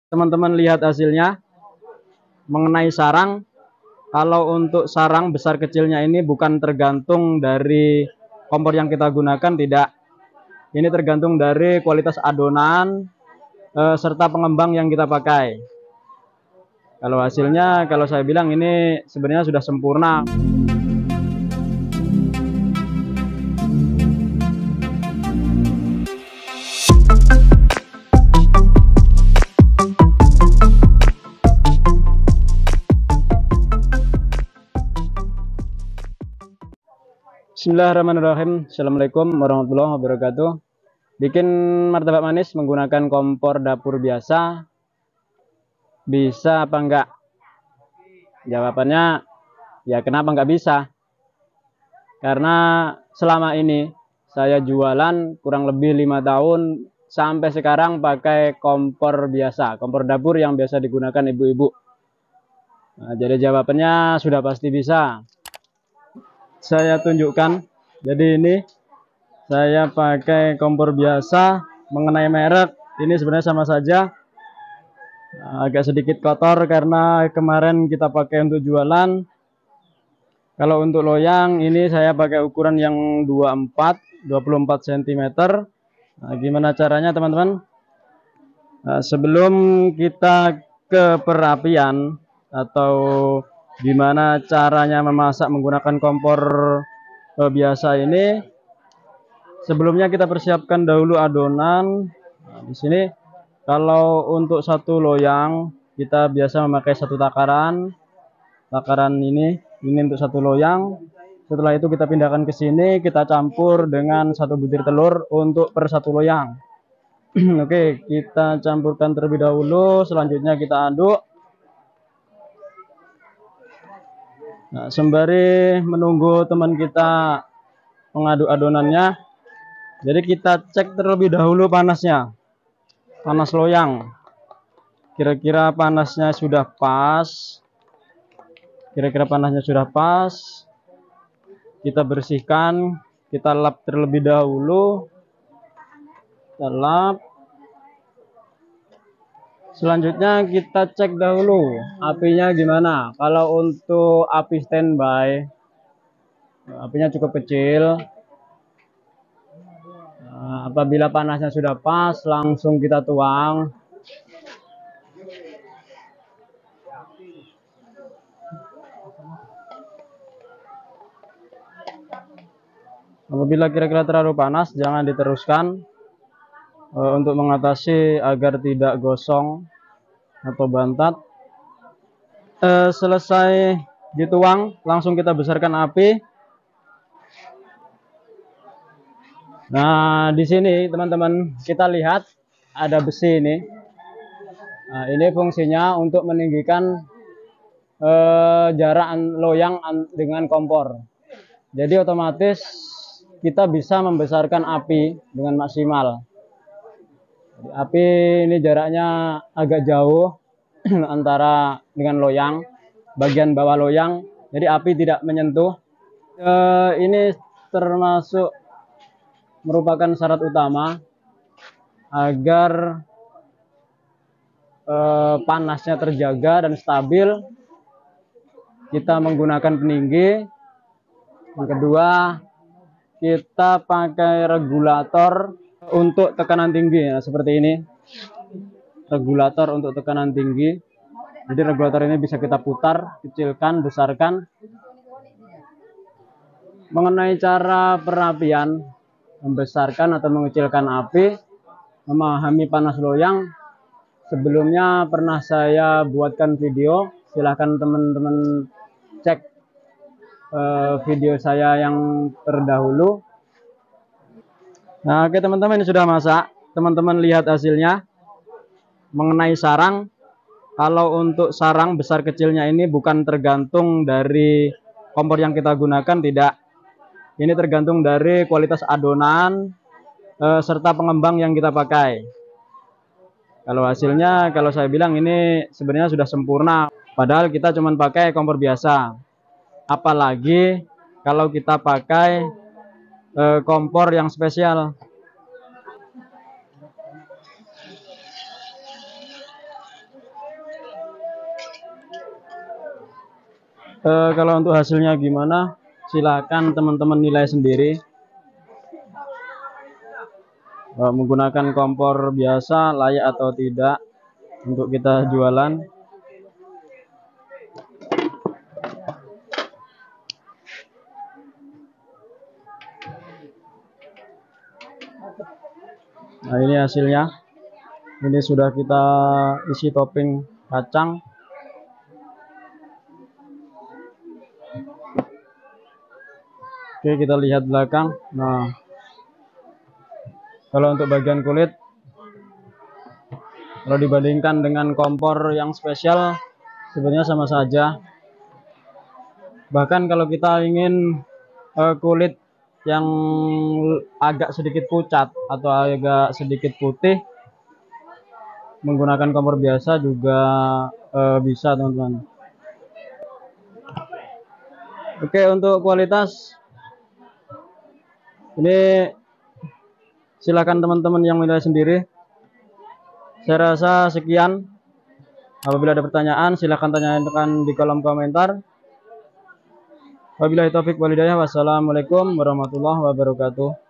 Teman-teman lihat hasilnya. Mengenai sarang, kalau untuk sarang besar kecilnya ini bukan tergantung dari kompor yang kita gunakan, tidak. Ini tergantung dari kualitas adonan serta pengembang yang kita pakai. Kalau hasilnya, kalau saya bilang ini sebenarnya sudah sempurna. Bismillahirrahmanirrahim. Assalamualaikum warahmatullahi wabarakatuh. Bikin martabak manis menggunakan kompor dapur biasa, bisa apa enggak? Jawabannya, ya kenapa enggak bisa? Karena selama ini saya jualan kurang lebih 5 tahun sampai sekarang pakai kompor biasa, kompor dapur yang biasa digunakan ibu-ibu. Nah, jadi jawabannya sudah pasti bisa. Saya tunjukkan. Jadi ini saya pakai kompor biasa. Mengenai merek, ini sebenarnya sama saja. Agak sedikit kotor karena kemarin kita pakai untuk jualan. Kalau untuk loyang, ini saya pakai ukuran yang 24 cm. Nah, gimana caranya teman-teman? Nah, sebelum kita ke perapian atau gimana caranya memasak menggunakan kompor biasa ini, sebelumnya kita persiapkan dahulu adonan. Nah, di sini kalau untuk satu loyang kita biasa memakai satu takaran. Takaran ini untuk satu loyang. Setelah itu kita pindahkan ke sini, kita campur dengan satu butir telur untuk per satu loyang. Oke, kita campurkan terlebih dahulu, selanjutnya kita aduk. Nah, sembari menunggu teman kita mengaduk adonannya, jadi kita cek terlebih dahulu panasnya, panas loyang. Kira-kira panasnya sudah pas. Kita bersihkan, kita lap terlebih dahulu. Kita lap. Selanjutnya kita cek dahulu apinya gimana. Kalau untuk api standby, apinya cukup kecil. Nah, apabila panasnya sudah pas, langsung kita tuang. Apabila kira-kira terlalu panas, jangan diteruskan untuk mengatasi agar tidak gosong atau bantat. Selesai dituang, langsung kita besarkan api. Nah, di sini teman-teman kita lihat ada besi ini. Nah, ini fungsinya untuk meninggikan jarak loyang dengan kompor. Jadi otomatis kita bisa membesarkan api dengan maksimal. Api ini jaraknya agak jauh antara dengan loyang, bagian bawah loyang, jadi api tidak menyentuh. Ini termasuk merupakan syarat utama agar panasnya terjaga dan stabil. Kita menggunakan peninggi. Yang kedua, kita pakai regulator untuk tekanan tinggi. Nah, seperti ini, regulator untuk tekanan tinggi. Jadi regulator ini bisa kita putar, kecilkan, besarkan. Mengenai cara perapian, membesarkan atau mengecilkan api, memahami panas loyang, sebelumnya pernah saya buatkan video. Silahkan teman-teman cek video saya yang terdahulu. Nah, oke teman-teman, ini sudah masak. Teman-teman lihat hasilnya. Mengenai sarang, kalau untuk sarang besar kecilnya ini bukan tergantung dari kompor yang kita gunakan, tidak. Ini tergantung dari kualitas adonan serta pengembang yang kita pakai. Kalau hasilnya, kalau saya bilang ini sebenarnya sudah sempurna. Padahal kita cuma pakai kompor biasa. Apalagi kalau kita pakai kompor yang spesial. Kalau untuk hasilnya gimana, silakan teman-teman nilai sendiri. Menggunakan kompor biasa layak atau tidak untuk kita jualan. Nah, ini hasilnya. Ini sudah kita isi topping kacang. Oke, kita lihat belakang. Nah, kalau untuk bagian kulit, kalau dibandingkan dengan kompor yang spesial, sebenarnya sama saja. Bahkan kalau kita ingin kulit yang agak sedikit pucat atau agak sedikit putih, menggunakan kompor biasa juga bisa, teman-teman. Oke, untuk kualitas ini silakan teman-teman yang menilai sendiri. Saya rasa sekian. Apabila ada pertanyaan, silakan tanyakan di kolom komentar. Wabillahi taufik walhidayah. Wassalamualaikum warahmatullahi wabarakatuh.